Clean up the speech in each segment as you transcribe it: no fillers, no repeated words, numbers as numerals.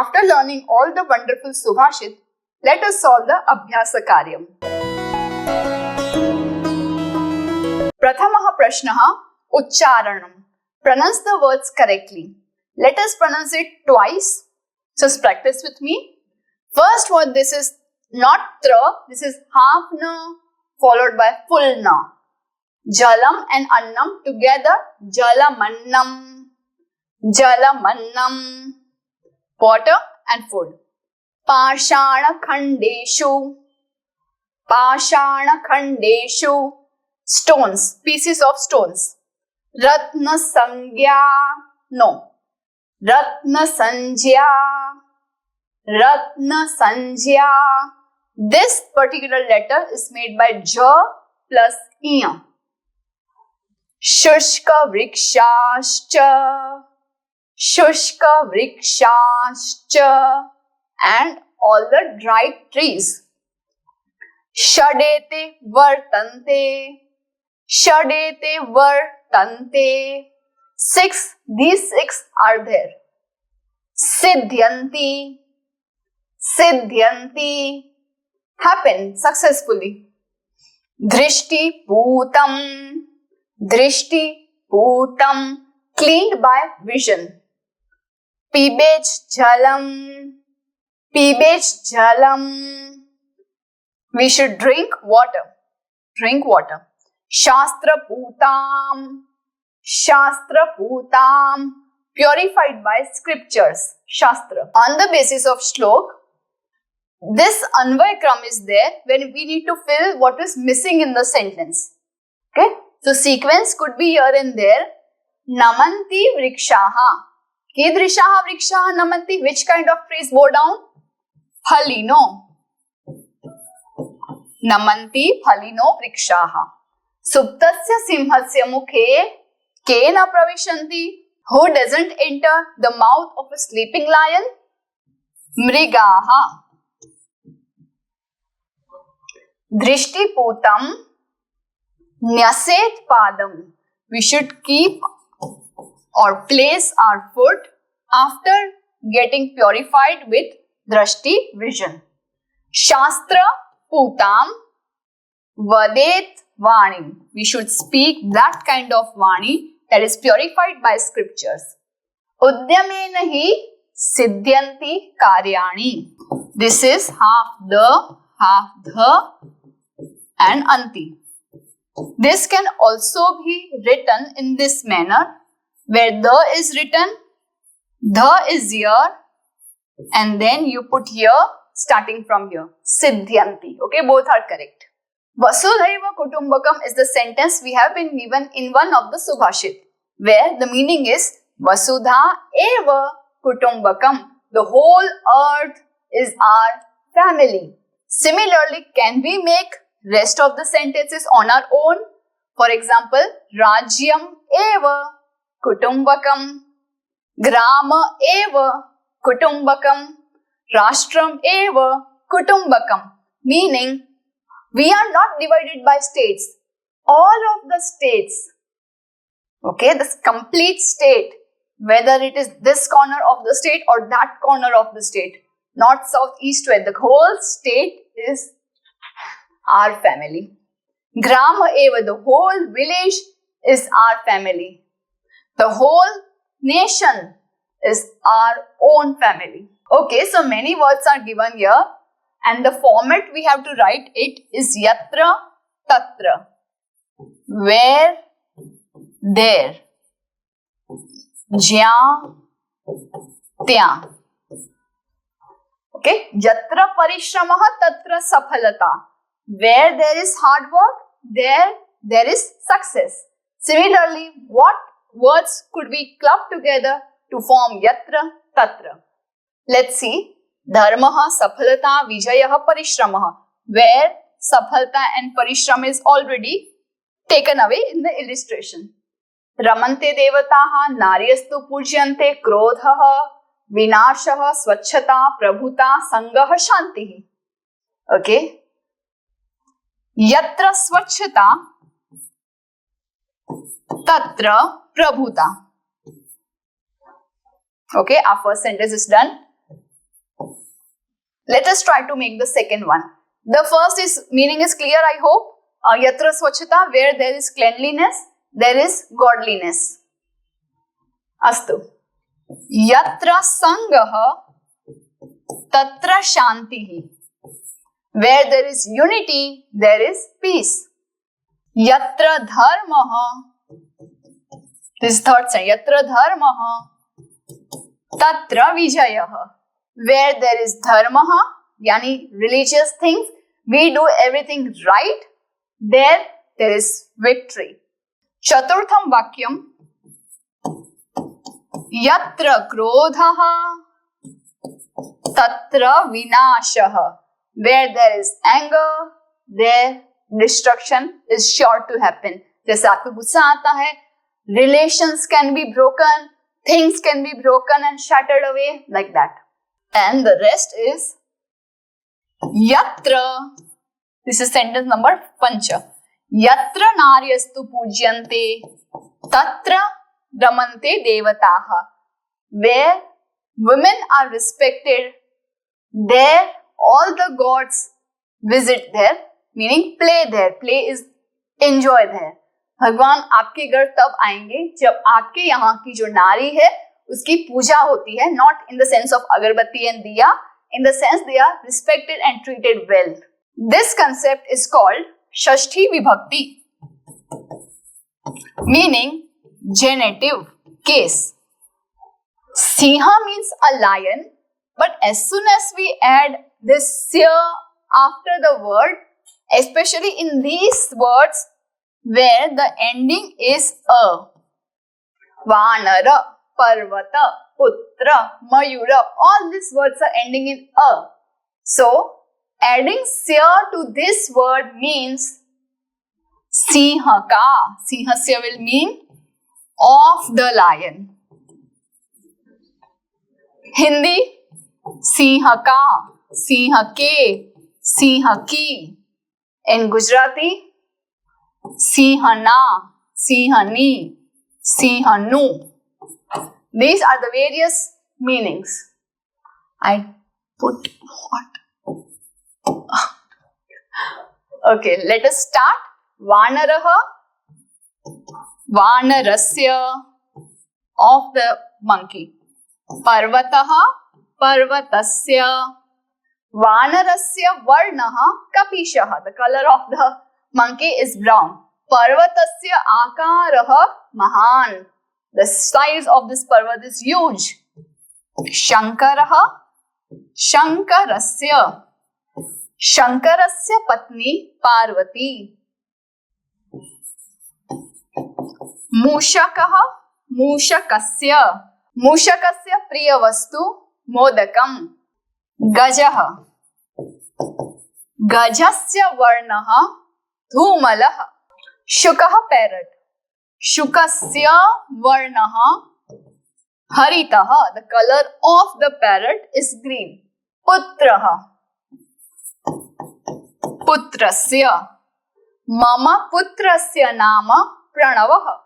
After learning all the wonderful Subhashit, let us solve the Abhyasa Karyam. Prathamah Prashnaha Uchcharanam. Pronounce the words correctly. Let us pronounce it twice. Just practice with me. First word, this is not tra, this is half na followed by full na. Jalam and annam together, jalamannam. Jalamannam. Water and food. Pashana khandeshu. Pashana khandeshu. Stones, pieces of stones. Ratna sangya. No. Ratna sanjya. Ratna sanjya. This particular letter is made by J plus Iya. Shushka vrikshascha. Shushka vrikshascha. And all the dried trees. Shadete vartante. Shadete vartante. 6. These 6 are there. Siddhyanti. Siddhyanti. Happen successfully. Drishti putam. Drishti putam. Cleaned by vision. Pibej jalam. Pibej jalam. We should drink water. Drink water. Shastra putam. Shastra putam. Purified by scriptures. Shastra. On the basis of shlok, this Anvay Kram is there when we need to fill what is missing in the sentence. Okay? So sequence could be here and there. Namanti vrikshaha. Kidrishaha vrikshaha namanti. Which kind of trees bow down? Phalino. Namanti phalino vrikshaha. Suptasya simhasya mukhe kena pravishanti. Who doesn't enter the mouth of a sleeping lion? Mrigaha. Drishti putam nyaset padam. We should keep or place our foot after getting purified with drashti vision. Shastra putam vadet vani. We should speak that kind of vani that is purified by scriptures. Udyamena hi siddhyanti karyani. This is half the, and anti. This can also be written in this manner, where the is written, the is here, and then you put here, starting from here, siddhyanti. Okay, both are correct. Vasudhaiva Kutumbakam is the sentence we have been given in one of the Subhashit, where the meaning is Vasudha eva Kutumbakam. The whole earth is our family. Similarly, can we make rest of the sentences on our own? For example, Rajyam eva Kutumbakam. Grama eva Kutumbakam. Rashtram eva Kutumbakam. Meaning, we are not divided by states. All of the states, okay, this complete state, whether it is this corner of the state or that corner of the state, north, south, east, west, the whole state is our family. Grama eva, the whole village is our family. The whole nation is our own family. Okay, so many words are given here. And the format we have to write it is yatra, tatra. Where, there. Jya, tya. Okay, yatra parishramah, tatra safalata. Where there is hard work, there is success. Similarly, what words could be clubbed together to form yatra, tatra? Let's see. Dharmaha, Safalata, Vijayaha, Parishramah, where Safalta and Parishram is already taken away in the illustration. Ramante Devataha, Naryastu Pujyante, Krodhaha, Vinashaha, Swachhata, Prabhuta, Sangaha, Shantihi. Okay. Yatra Swachhata, Tatra Prabhuta. Okay, our first sentence is done. Let us try to make the second one. The first is meaning is clear, I hope. Yatra swachhata, where there is cleanliness, there is godliness. Astu. Yatra sangah, tatra shantihi. Where there is unity, there is peace. Yatra dharmah, this third sentence. Yatra dharmah, tatra vijayah. Where there is dharma, yani religious things, we do everything right, there is victory. Chaturtham vakyam. Yatra krodhah, tatra vinashah. Where there is anger, there destruction is sure to happen. जैसे आपको गुस्सा आता है, relations can be broken, things can be broken and shattered away, like that. And the rest is Yatra. This is sentence number 5. Yatra naryastu pujyante, tatra ramante devataha. Where women are respected, there all the gods visit there, meaning play there. Play is enjoy there. भगवान आपके घर तब आएंगे जब आपके यहाँ की जो नारी है उसकी पूजा होती है, not in the sense of agarbatti and diya, in the sense they are respected and treated well. This concept is called Shashti Vibhakti, meaning genitive case. Siha means a lion, but as soon as we add this sya after the word, especially in these words where the ending is a, Vanara, Parvata, Putra, Mayura, all these words are ending in a. So, adding sya to this word means Sinhaka. Sinhasya will mean of the lion. Hindi, Sinhaka, Sinhake, Sinhaki. In Gujarati, Sinhana, Sinhani, Sinhanu. These are the various meanings. I put what? Okay, let us start. Vanaraha, Vanarasya, of the monkey. Parvataha, Parvatasya. Vanarasya varnaha kapishaha. The color of the monkey is brown. Parvatasya akaraha mahan. The size of this parvat is huge. Shankaraha, Shankarasya. Shankarasya patni Parvati. Mushakaha, Mushakasya. Mushakasya priya vastu modakam. Gajaha. Gajasya varnaha dhumalaha. Shukaha parrot. Shukasya varnaha haritaha. The color of the parrot is green. Putraha. Putrasya. Mama putrasya nama pranavaha.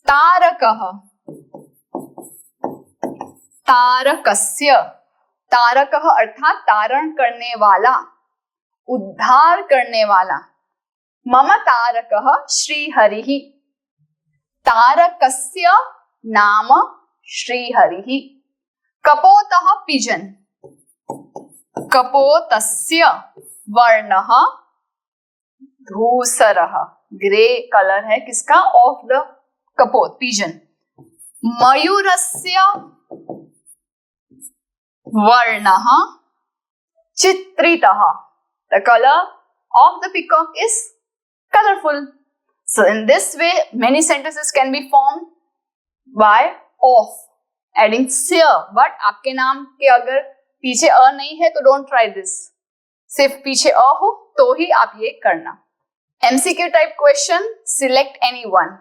Tarakaha. तारकस्य. तारकः अर्थात तारण करने वाला, उद्धार करने वाला. मम तारकः श्रीहरिः. तारकस्य नाम श्रीहरिः. कपोतः pigeon. कपोतस्य वर्णः धूसरः. Grey colour है किसका? ऑफ द कपोत, पिजन. मयूरस्य वर्णः चित्रितः. The color of the peacock is colorful. So in this way many sentences can be formed by of, adding sya. But आपके नाम के अगर पीछे अ नहीं है तो don't try this. सिर्फ पीछे अ हो तो ही आप ये करना. MCQ type question, select any one.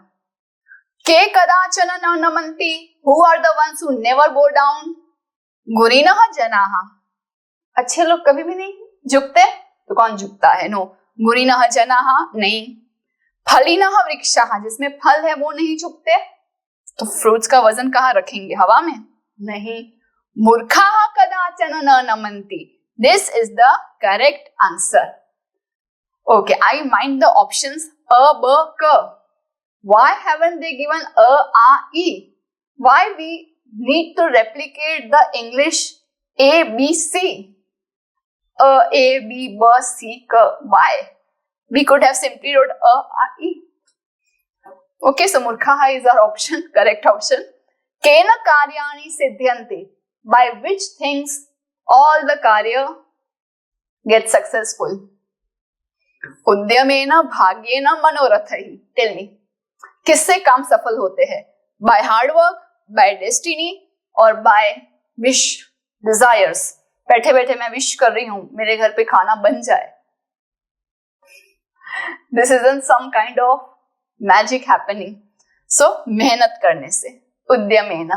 के कदाचन न नमन्ति. Who are the ones who never go down? गुरीनः जनाः. अच्छे लोग कभी भी नहीं झुकते, तो कौन झुकता है? नो. गुरीनः जनाः नहीं. फलिनः वृक्षाः. जिसमें फल है वो नहीं झुकते, तो फ्रूट्स का वजन कहाँ रखेंगे? हवा में? नहीं. मूर्खाः कदाचन chanu na namanti. This is the correct answer. Okay, I mind the options a, b, k. Why haven't they given a, e? Why we need to replicate the English a, b, c? A, b, b, c, k. Why? We could have simply wrote a, e. Okay, so Murkhaha is our option, correct option. Kena karyani siddhyanti. By which things all the karya get successful? उद्यमेन भाग्येन मनोरथैः. Tell me, किससे काम सफल होते हैं? By hard work, by destiny, or by wish, desires? बैठे बैठे मैं wish कर रही हूँ मेरे घर पे खाना बन जाए. This isn't some kind of magic happening. So मेहनत करने से. उद्यमेन.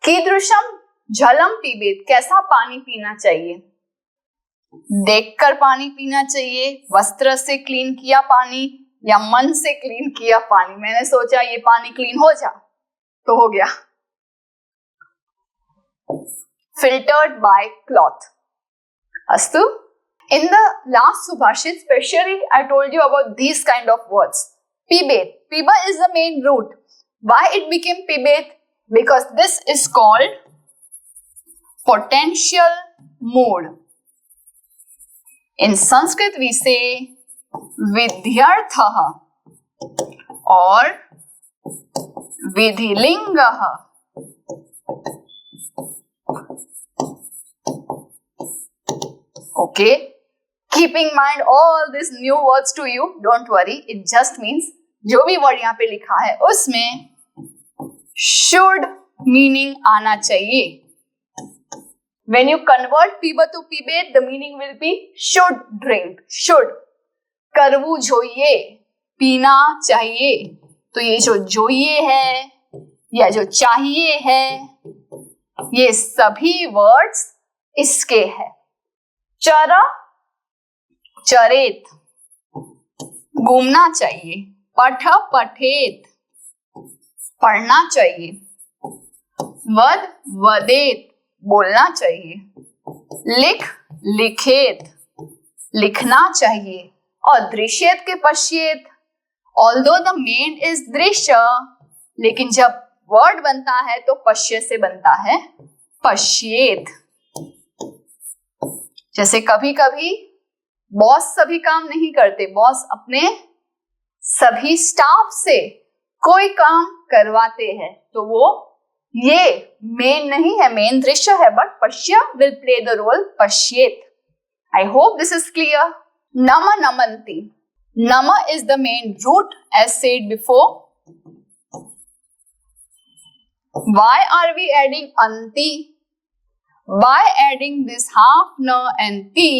कीदृशम जलम पिबेत. कैसा पानी पीना चाहिए? देखकर पानी पीना चाहिए, वस्त्र से क्लीन किया पानी, या मन से क्लीन किया पानी. मैंने सोचा ये पानी क्लीन हो जा, तो हो गया. Filtered by cloth. Astu. In the last Subhashit, specially I told you about these kind of words. Pibet. Piba is the main root. Why it became pibet? Because this is called potential mood. In Sanskrit we say vidyarthaha or vidhilingaha. Okay, keep in mind all these new words to you. Don't worry, it just means जो भी word यहाँ पे लिखा है उसमें should meaning आना चाहिए. When you convert piba to pibet, the meaning will be should drink. Should. करवू जोइए, पीना चाहिए. तो ये जो जोइए है या जो चाहिए है, ये सभी वर्ड्स इसके हैं. चरा, चरेत, घूमना चाहिए. पठ, पठेत, पढ़ना चाहिए. वद, वदेत, बोलना चाहिए. लिख, लिखेत, लिखना चाहिए. और दृश्येत के पश्येत. ऑल्दो द मेन इज दृश्य, लेकिन जब वर्ड बनता है तो पश्य से बनता है पश्येत. जैसे कभी कभी बॉस सभी काम नहीं करते, बॉस अपने सभी स्टाफ से कोई काम करवाते हैं, तो वो ये मेन नहीं है, मेन दृश्य है, बट पश्य विल प्ले द रोल पश्येत. I hope this is clear. नम, नमंती. नम is the main root as said before. Why are we adding अंति? By adding this half na and ti,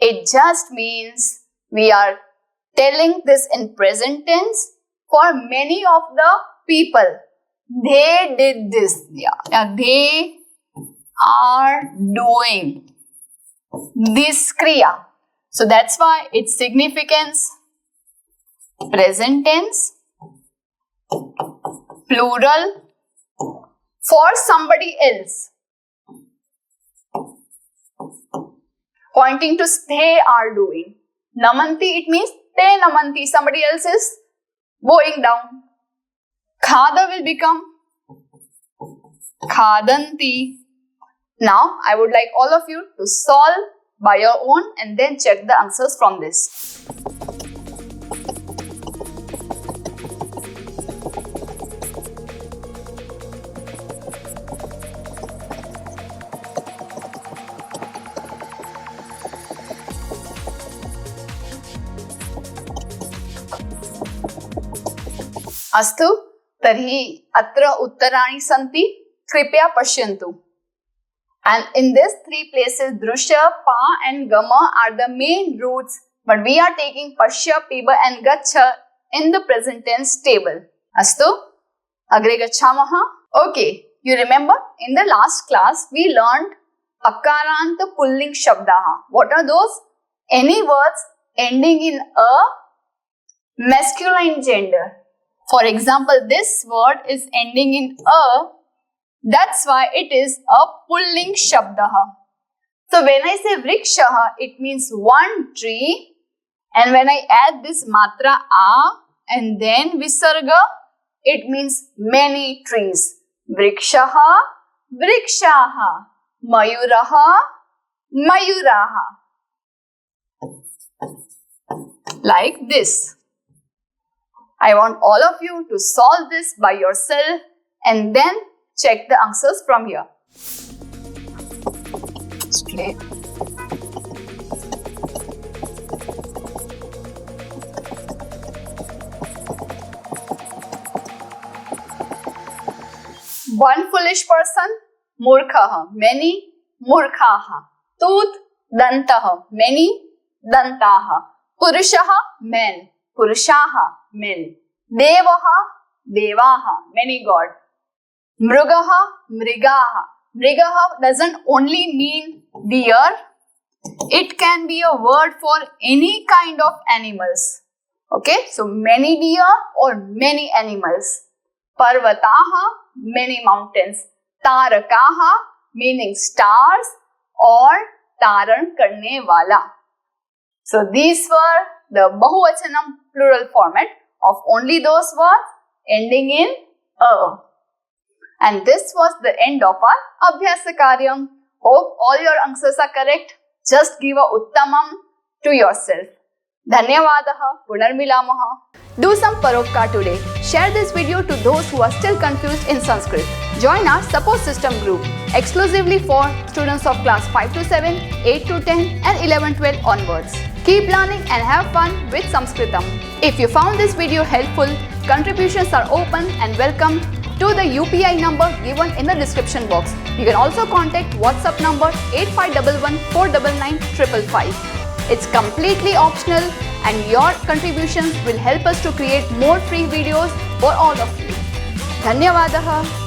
it just means we are telling this in present tense for many of the people. They did this. Yeah, they are doing this kriya. So that's why its significance present tense, plural for somebody else. Pointing to they are doing. Namanti, it means te namanti, somebody else is bowing down. Khada will become khadanti. Now I would like all of you to solve by your own and then check the answers from this. अस्तु तर्हि अत्र उत्तराणि सन्ति, कृपया पश्यन्तु. And in these three places, drusha, pa and gama are the main roots, but we are taking pashya, piba and gacha in the present tense table. Astu, agre gachamaha. Okay, you remember in the last class we learned akaranta pulling shabdaha. What are those? Any words ending in a masculine gender. For example, this word is ending in a That's why it is a pulling shabdah. So when I say vrikshaha, it means one tree, and when I add this matra a and then visarga, it means many trees. Vrikshaha, vrikshaha, mayuraha, mayuraha. Like this. I want all of you to solve this by yourself and then check the answers from here. Straight. One foolish person, murkhaha, many, murkhaha. Tooth, dantaha, many, dantaha. Purushaha, men, purushaha, men. Devaha, devaha, many god. Mrugaha, mrigaha. Mrigaha doesn't only mean deer. It can be a word for any kind of animals. Okay, so many deer or many animals. Parvataha, many mountains. Tarakaha, meaning stars or taran karne wala. So these were the Bahuvachanam plural format of only those words ending in a. And this was the end of our Abhyasa Karyam. Hope all your answers are correct. Just give a Uttamam to yourself. Dhanyavadaha, Punarmilamaha. Do some Paropkar today. Share this video to those who are still confused in Sanskrit. Join our support system group exclusively for students of class 5 to 7, 8 to 10 and 11-12 onwards. Keep learning and have fun with Sanskritam. If you found this video helpful, contributions are open and welcome to the UPI number given in the description box. You can also contact WhatsApp number 8511 499 555. It's completely optional and your contributions will help us to create more free videos for all of you. Dhanyavadaha.